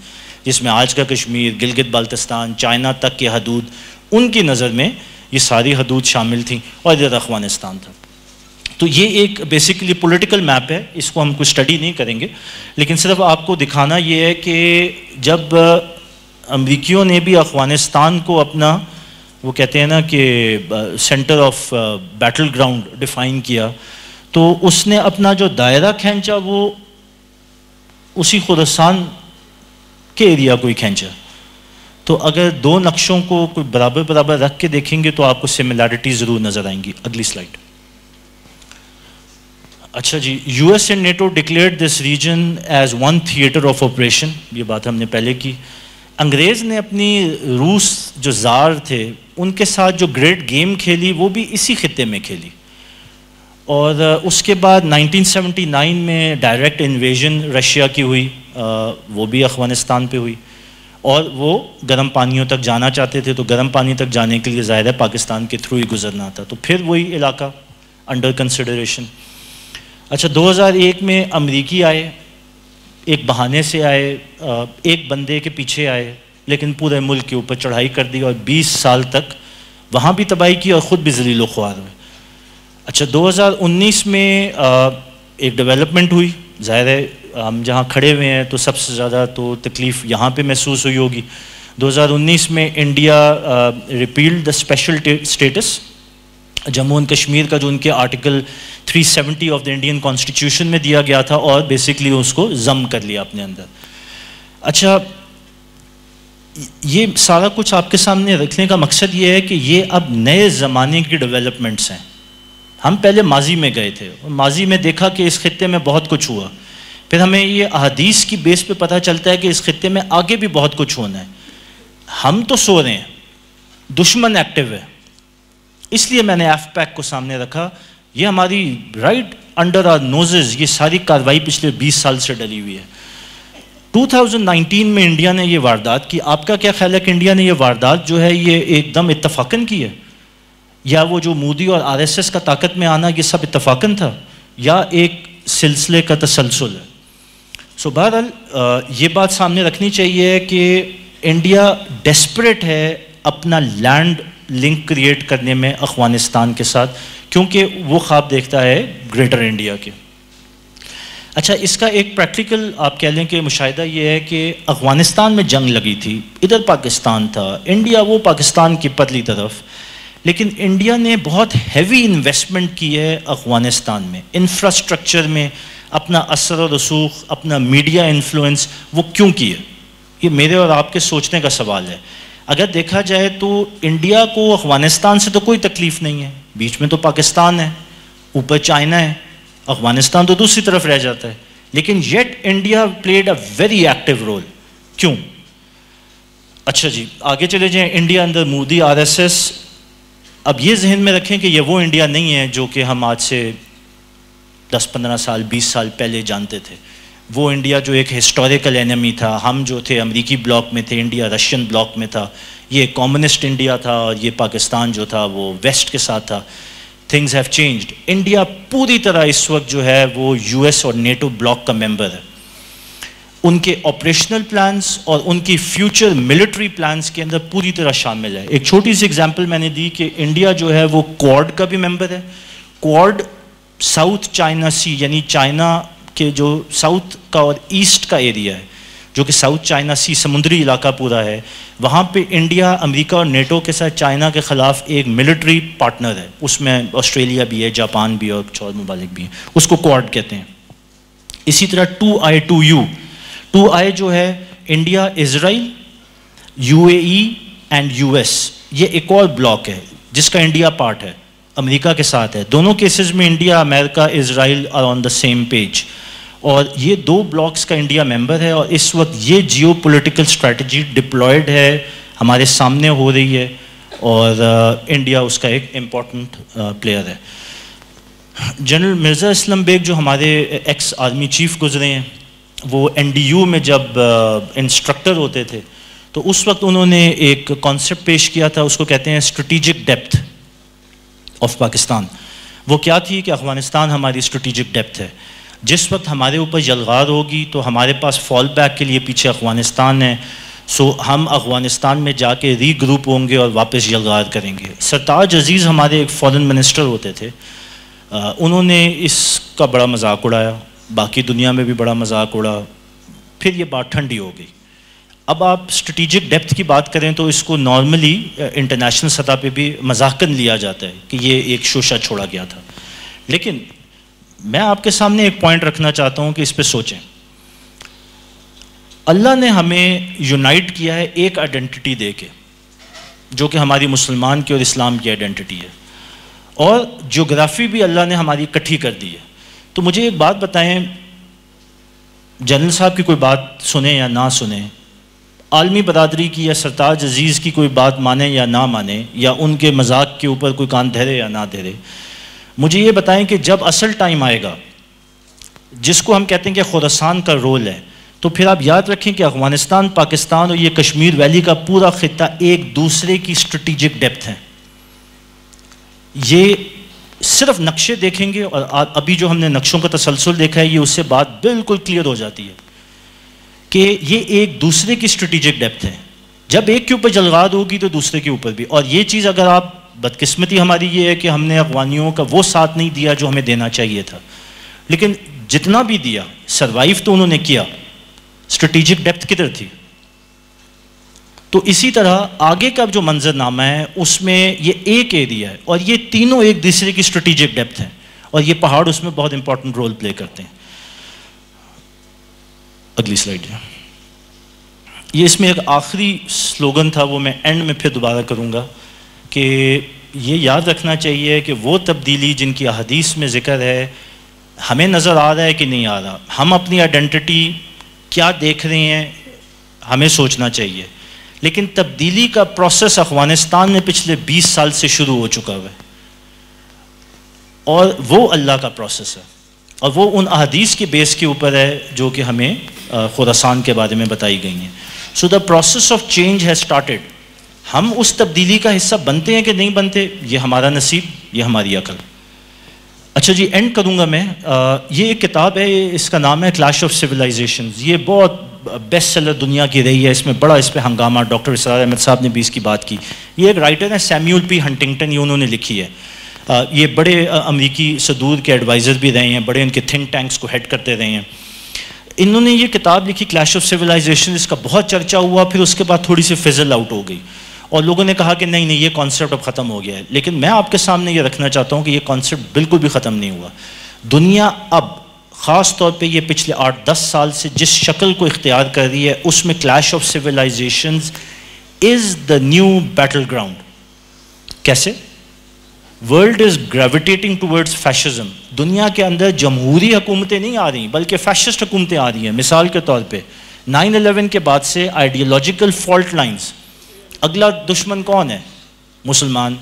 جس میں آج کا کشمیر، گلگت بلتستان، چائنا تک کی حدود، ان کی نظر میں یہ ساری حدود شامل تھیں، اور ادھر افغانستان تھا. تو یہ ایک بیسیکلی پولیٹیکل میپ ہے، اس کو ہم کوئی اسٹڈی نہیں کریں گے، لیکن صرف آپ کو دکھانا یہ ہے کہ جب امریکیوں نے بھی افغانستان کو اپنا وہ کہتے ہیں نا کہ centre of battle ground define کیا تو اس نے اپنا جو دائرہ کھینچا وہ اسی خراسان کے ایریا کو ہی کھینچا. تو اگر دو نقشوں کو کوئی برابر برابر رکھ کے دیکھیں گے تو آپ کو سملیرٹی ضرور نظر آئیں گی. اگلی سلائڈ. اچھا جی, U S and NATO declared this region as one theatre of operation. یہ بات ہم نے پہلے کی. انگریز نے اپنی روس جو زار تھے ان کے ساتھ جو گریٹ گیم کھیلی وہ بھی اسی خطے میں کھیلی. اور اس کے بعد 1979 میں ڈائریکٹ انویژن رشیا کی ہوئی, وہ بھی افغانستان پہ ہوئی, اور وہ گرم پانیوں تک جانا چاہتے تھے. تو گرم پانی تک جانے کے لیے ظاہر ہے پاکستان کے تھرو ہی گزرنا تھا. تو پھر وہی علاقہ انڈر کنسیڈریشن. اچھا, 2001 میں امریکی آئے, ایک بہانے سے آئے, ایک بندے کے پیچھے آئے, لیکن پورے ملک کے اوپر چڑھائی کر دی اور 20 سال تک وہاں بھی تباہی کی اور خود بھی ذلیل و خوار ہوئے. اچھا, 2019 میں ایک ڈیولپمنٹ ہوئی. ظاہر ہے ہم جہاں کھڑے ہوئے ہیں تو سب سے زیادہ تو تکلیف یہاں پہ محسوس ہوئی ہوگی. 2019 میں India repealed the special status. Jammu and Kashmir کا جو ان کے article 370 of the Indian constitution میں دیا گیا تھا, اور بیسکلی اس کو ضم کر لیا اپنے اندر. اچھا, یہ سارا کچھ آپ کے سامنے رکھنے کا مقصد یہ ہے کہ یہ اب نئے زمانے کی ڈیولپمنٹس ہیں. ہم پہلے ماضی میں گئے تھے, ماضی میں دیکھا کہ اس خطے میں بہت کچھ ہوا. پھر ہمیں یہ احادیث کی بیس پہ پتہ چلتا ہے کہ اس خطے میں آگے بھی بہت کچھ ہونا ہے. ہم تو سو رہے ہیں, دشمن ایکٹیو ہے. اس لیے میں نے ایف پیک کو سامنے رکھا. یہ ہماری رائٹ انڈر آر نوزز یہ ساری کارروائی پچھلے 20 سال سے ڈلی ہوئی ہے. 2019 میں انڈیا نے یہ واردات کی. آپ کا کیا خیال ہے کہ انڈیا نے یہ واردات جو ہے یہ ایک دم اتفاقاً کی ہے, یا وہ جو مودی اور آر ایس ایس کا طاقت میں آنا یہ سب اتفاقاً تھا, یا ایک سلسلے کا تسلسل ہے؟ سو بہرحال یہ بات سامنے رکھنی چاہیے کہ انڈیا ڈیسپریٹ ہے اپنا لینڈ لنک کریٹ کرنے میں افغانستان کے ساتھ, کیونکہ وہ خواب دیکھتا ہے گریٹر انڈیا کے. اچھا, اس کا ایک پریکٹیکل آپ کہہ لیں کہ مشاہدہ یہ ہے کہ افغانستان میں جنگ لگی تھی, ادھر پاکستان تھا, انڈیا وہ پاکستان کی پتلی طرف, لیکن انڈیا نے بہت ہیوی انویسٹمنٹ کی ہے افغانستان میں, انفراسٹرکچر میں, اپنا اثر و رسوخ, اپنا میڈیا انفلوئنس. وہ کیوں کی ہے؟ یہ میرے اور آپ کے سوچنے کا سوال ہے. اگر دیکھا جائے تو انڈیا کو افغانستان سے تو کوئی تکلیف نہیں ہے, بیچ میں تو پاکستان ہے, اوپر چائنا ہے, افغانستان تو دوسری طرف رہ جاتا ہے, لیکن yet India played a very active role. کیوں؟ اچھا جی, آگے چلے جائیں. انڈیا اندر مودی, آر ایس ایس. اب یہ ذہن میں رکھیں کہ یہ وہ انڈیا نہیں ہے جو کہ ہم آج سے 10-15 سال 20 سال پہلے جانتے تھے. وہ انڈیا جو ایک ہسٹوریکل اینمی تھا, ہم جو تھے امریکی بلاک میں تھے, انڈیا رشین بلاک میں تھا, یہ کمیونسٹ انڈیا تھا, اور یہ پاکستان جو تھا وہ ویسٹ کے ساتھ تھا. Things have changed. انڈیا پوری طرح اس وقت جو ہے وہ یو ایس اور نیٹو بلاک کا ممبر ہے. ان کے آپریشنل پلانز اور ان کی فیوچر ملٹری پلانز کے اندر پوری طرح شامل ہے. ایک چھوٹی سی اگزامپل میں نے دی کہ انڈیا جو ہے وہ کوڈ کا بھی ممبر ہے. کوڈ ساؤتھ چائنا سی, یعنی چائنا کے جو ساؤتھ کا اور ایسٹ کا ایریا ہے, جو کہ ساؤتھ چائنا سی سمندری علاقہ پورا ہے, وہاں پہ انڈیا امریکہ اور نیٹو کے ساتھ چائنا کے خلاف ایک ملٹری پارٹنر ہے. اس میں آسٹریلیا بھی ہے, جاپان بھی ہے, اور کچھ اور ممالک بھی ہیں. اس کو کوڈ کہتے ہیں. اسی طرح 2I2U, 2I جو ہے India, Israel, you a E and U S, یہ ایک اور بلاک ہے جس کا انڈیا پارٹ ہے, امریکہ کے ساتھ ہے. دونوں کیسز میں India, America, Israel are on the same page, اور یہ دو بلاکس کا انڈیا ممبر ہے. اور اس وقت یہ جیو پولیٹیکل اسٹریٹجی ڈپلائڈ ہے, ہمارے سامنے ہو رہی ہے, اور انڈیا اس کا ایک امپورٹنٹ پلیئر ہے. جنرل مرزا اسلم بیگ جو ہمارے ایکس آرمی چیف گزرے ہیں, وہ NDU میں جب انسٹرکٹر ہوتے تھے تو اس وقت انہوں نے ایک کانسیپٹ پیش کیا تھا, اس کو کہتے ہیں اسٹریٹجک ڈیپتھ آف پاکستان. وہ کیا تھی کہ افغانستان ہماری اسٹریٹجک ڈیپتھ ہے. جس وقت ہمارے اوپر یلغار ہوگی تو ہمارے پاس فال بیک کے لیے پیچھے افغانستان ہے. سو ہم افغانستان میں جا کے ری گروپ ہوں گے اور واپس یلغار کریں گے. سرتاج عزیز ہمارے ایک فارن منسٹر ہوتے تھے, انہوں نے اس کا بڑا مذاق اڑایا, باقی دنیا میں بھی بڑا مذاق اڑا. پھر یہ بات ٹھنڈی ہو گئی. اب آپ اسٹریٹجک ڈیپتھ کی بات کریں تو اس کو نارملی انٹرنیشنل سطح پہ بھی مذاقاً لیا جاتا ہے کہ یہ ایک شوشہ چھوڑا گیا تھا. لیکن میں آپ کے سامنے ایک پوائنٹ رکھنا چاہتا ہوں کہ اس پہ سوچیں. اللہ نے ہمیں یونائٹ کیا ہے ایک آئیڈینٹی دے کے، جو کہ ہماری مسلمان کی اور اسلام کی آئیڈینٹی ہے، اور جغرافی بھی اللہ نے ہماری اکٹھی کر دی ہے۔ تو مجھے ایک بات بتائیں، جنرل صاحب کی کوئی بات سنیں یا نہ سنیں، عالمی برادری کی یا سرتاج عزیز کی کوئی بات مانیں یا نہ مانیں، یا ان کے مذاق کے اوپر کوئی کان دھرے یا نہ دھرے، مجھے یہ بتائیں کہ جب اصل ٹائم آئے گا جس کو ہم کہتے ہیں کہ خراسان کا رول ہے، تو پھر آپ یاد رکھیں کہ افغانستان، پاکستان اور یہ کشمیر ویلی کا پورا خطہ ایک دوسرے کی اسٹریٹجک ڈیپتھ ہے۔ یہ صرف نقشے دیکھیں گے، اور ابھی جو ہم نے نقشوں کا تسلسل دیکھا ہے، یہ اس سے بات بالکل کلیئر ہو جاتی ہے کہ یہ ایک دوسرے کی اسٹریٹجک ڈیپتھ ہے۔ جب ایک کے اوپر جلغاد ہوگی تو دوسرے کے اوپر بھی۔ اور یہ چیز اگر آپ، بدقسمتی ہماری یہ ہے کہ ہم نے افغانیوں کا وہ ساتھ نہیں دیا جو ہمیں دینا چاہیے تھا، لیکن جتنا بھی دیا سروائیو تو انہوں نے کیا، اسٹریٹجک ڈیپتھ کدھر تھی؟ تو اسی طرح آگے کا جو منظر نامہ ہے اس میں یہ ایک ایریا ہے، اور یہ تینوں ایک دوسرے کی اسٹریٹجک ڈیپتھ ہیں، اور یہ پہاڑ اس میں بہت امپورٹنٹ رول پلے کرتے ہیں۔ اگلی سلائیڈ ہے۔ یہ اس میں ایک آخری سلوگن تھا، وہ میں اینڈ میں پھر دوبارہ کروں گا، کہ یہ یاد رکھنا چاہیے کہ وہ تبدیلی جن کی احادیث میں ذکر ہے، ہمیں نظر آ رہا ہے کہ نہیں آ رہا، ہم اپنی آئیڈینٹی کیا دیکھ رہے ہیں ہمیں سوچنا چاہیے، لیکن تبدیلی کا پروسیس افغانستان میں پچھلے 20 سال سے شروع ہو چکا ہے، اور وہ اللہ کا پروسیس ہے، اور وہ ان احادیث کے بیس کے اوپر ہے جو کہ ہمیں خراسان کے بارے میں بتائی گئی ہیں۔ So the process of change has started. ہم اس تبدیلی کا حصہ بنتے ہیں کہ نہیں بنتے، یہ ہمارا نصیب، یہ ہماری عقل۔ اچھا جی، اینڈ کروں گا میں۔ یہ ایک کتاب ہے، اس کا نام ہے کلیش آف سویلائزیشنز۔ یہ بہت بیسٹ سیلر دنیا کی رہی ہے، اس میں بڑا اس پہ ہنگامہ، ڈاکٹر اسرار احمد صاحب نے بھی اس کی بات کی۔ یہ ایک رائٹر ہے سیمیول پی ہنٹنگٹن، یہ انہوں نے لکھی ہے۔ یہ بڑے امریکی صدور کے ایڈوائزر بھی رہے ہیں، بڑے ان کے تھنک ٹینکس کو ہیڈ کرتے رہے ہیں۔ انہوں نے یہ کتاب لکھی کلیش آف سویلائزیشن، اس کا بہت چرچا ہوا، پھر اس کے بعد تھوڑی سی فزل آؤٹ ہو گئی، اور لوگوں نے کہا کہ نہیں نہیں یہ کانسیپٹ اب ختم ہو گیا ہے۔ لیکن میں آپ کے سامنے یہ رکھنا چاہتا ہوں کہ یہ کانسیپٹ بالکل بھی ختم نہیں ہوا۔ دنیا اب خاص طور پہ یہ پچھلے 8-10 سال سے جس شکل کو اختیار کر رہی ہے، اس میں clash of civilizations is the new battle ground. کیسے؟ World is gravitating towards fascism. دنیا کے اندر جمہوری حکومتیں نہیں آ رہی بلکہ فیشسٹ حکومتیں آ رہی ہیں۔ مثال کے طور پہ 9/11 کے بعد سے آئیڈیالوجیکل فالٹ لائنز، اگلا دشمن کون ہے؟ مسلمان۔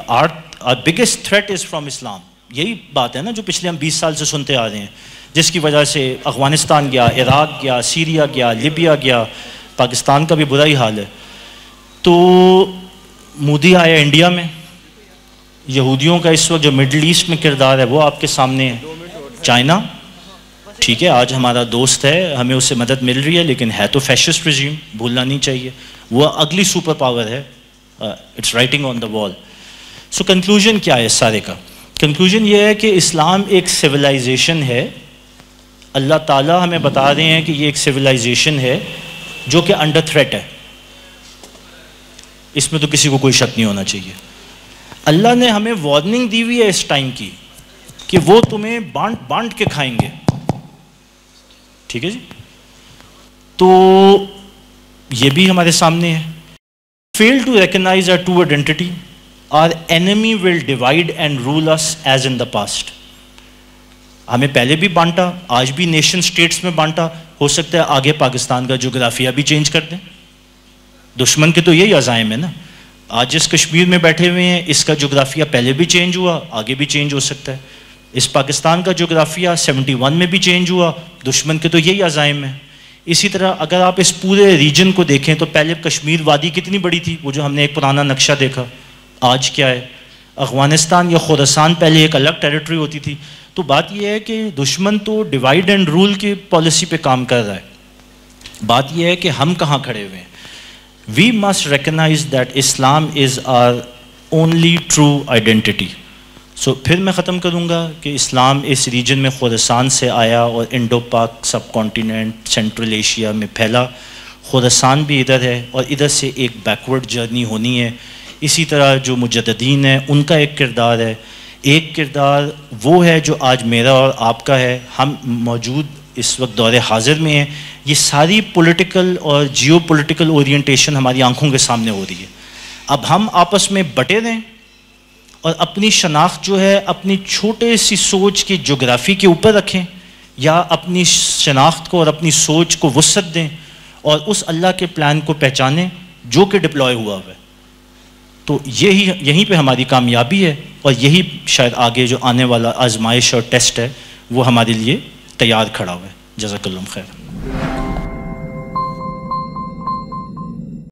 our biggest threat is from Islam۔ یہی بات ہے نا جو پچھلے ہم 20 سال سے سنتے آ رہے ہیں، جس کی وجہ سے افغانستان گیا، عراق گیا، سیریا گیا، لیبیا گیا، پاکستان کا بھی برا ہی حال ہے۔ تو مودی آیا انڈیا میں، یہودیوں کا اس وقت جو مڈل ایسٹ میں کردار ہے وہ آپ کے سامنے ہے۔ چائنا ٹھیک ہے آج ہمارا دوست ہے، ہمیں اس سے مدد مل رہی ہے، لیکن ہے تو فیشسٹ رژیم، بھولنا نہیں چاہیے، وہ اگلی سپر پاور ہے۔ اٹس رائٹنگ آن دا وال۔ سو کنکلوژن کیا ہے اس سارے کا؟ کنکلوژن یہ ہے کہ اسلام ایک سویلائزیشن ہے۔ اللہ تعالیٰ ہمیں بتا رہے ہیں کہ یہ ایک سویلائزیشن ہے جو کہ انڈر تھریٹ ہے، اس میں تو کسی کو کوئی شک نہیں ہونا چاہیے۔ اللہ نے ہمیں وارننگ دی ہوئی ہے اس ٹائم کی کہ وہ تمہیں بانٹ کے کھائیں گے، ٹھیک ہے جی؟ تو یہ بھی ہمارے سامنے ہے۔ fail to recognize our true identity, our enemy will divide and rule us as in the past۔ ہمیں پہلے بھی بانٹا، آج بھی نیشن سٹیٹس میں بانٹا، ہو سکتا ہے آگے پاکستان کا جغرافیہ بھی چینج کر دیں۔ دشمن کے تو یہی عزائم ہے نا۔ آج جس کشمیر میں بیٹھے ہوئے ہیں اس کا جغرافیہ پہلے بھی چینج ہوا، آگے بھی چینج ہو سکتا ہے۔ اس پاکستان کا جغرافیہ 71 میں بھی چینج ہوا، دشمن کے تو یہی عزائم ہے۔ اسی طرح اگر آپ اس پورے ریجن کو دیکھیں تو پہلے کشمیر وادی کتنی بڑی تھی، وہ جو ہم نے ایک پرانا نقشہ دیکھا، آج کیا ہے؟ افغانستان یا خراسان پہلے ایک الگ ٹیریٹری ہوتی تھی۔ تو بات یہ ہے کہ دشمن تو ڈیوائڈ اینڈ رول کی پالیسی پہ کام کر رہا ہے، بات یہ ہے کہ ہم کہاں کھڑے ہوئے ہیں۔ We must recognize that Islam is our only true identity۔ سو پھر میں ختم کروں گا کہ اسلام اس ریجن میں خراسان سے آیا اور انڈو پاک سب کانٹیننٹ سینٹرل ایشیا میں پھیلا۔ خراسان بھی ادھر ہے اور ادھر سے ایک بیکورڈ جرنی ہونی ہے۔ اسی طرح جو مجددین ہیں ان کا ایک کردار ہے، ایک کردار وہ ہے جو آج میرا اور آپ کا ہے۔ ہم موجود اس وقت دور حاضر میں ہیں، یہ ساری پولیٹیکل اور جیو پولیٹیکل اورینٹیشن ہماری آنکھوں کے سامنے ہو رہی ہے. اب ہم آپس میں بٹے رہیں اور اپنی شناخت جو ہے اپنی چھوٹے سی سوچ کی جغرافی کے اوپر رکھیں، یا اپنی شناخت کو اور اپنی سوچ کو وسعت دیں اور اس اللہ کے پلان کو پہچانیں جو کہ ڈپلوائے ہوا ہے. تو یہیں پہ ہماری کامیابی ہے، اور یہی شاید آگے جو آنے والا آزمائش اور ٹیسٹ ہے وہ ہمارے لیے تیار کھڑا ہوا ہے. جزاک اللہ خیر.